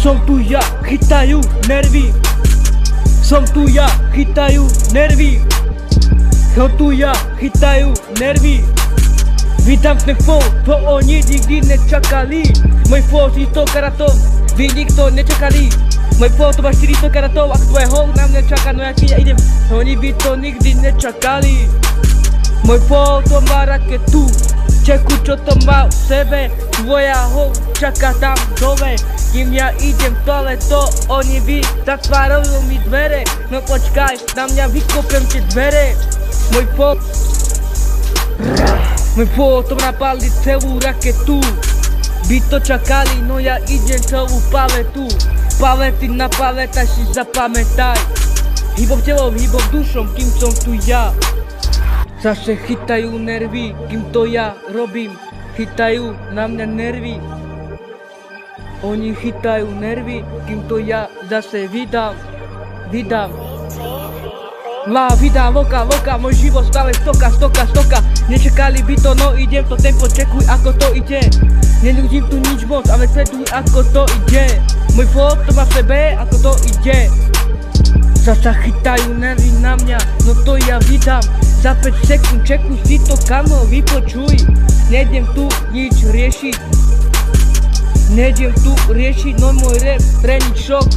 Som tu ja, chytajú nervy. Som tu ja, chytajú nervy. Som tu ja, chytajú nervy. Vydám ten flow, to oni nikdy nečakali. Môj flow 400 karatov, vy nikto nečakali. Môj flow to má 400 karatov, ak tvoje hol na mňa čaká, no ja idem. Oni by to nikdy nečakali. Môj flow to má raketu, čeku čo to má v sebe. Tvoja hol čaká tam dole, kým ja idem dole, to oni by zatvárajú mi dvere. No počkaj, na mňa vykopem tie dvere. Môj flow to napáli celú raketu. By to čakali, no ja idem celú paletu. Palety na paletách si zapamätaj. Hýbom telom, hýbom dušom, kým som tu ja. Zase chytajú nervy, kým to ja robím. Chytajú na mňa nervy. Oni chytajú nervy, kým to ja zase vydám. Vydám loka, môj život stále stoka. Nečakali by to, no idem to tempo, čekuj ako to ide. Nenudím tu nič moc, ale sleduj ako to ide. Môj flow to má v sebe, ako to ide. Zasa chytajú nervy na mňa, no to ja vydám. Za 5 sekúnd čekuj si to, kamo, vypočuj. Nejdem tu nič riešiť. No môj rap pre nič šok.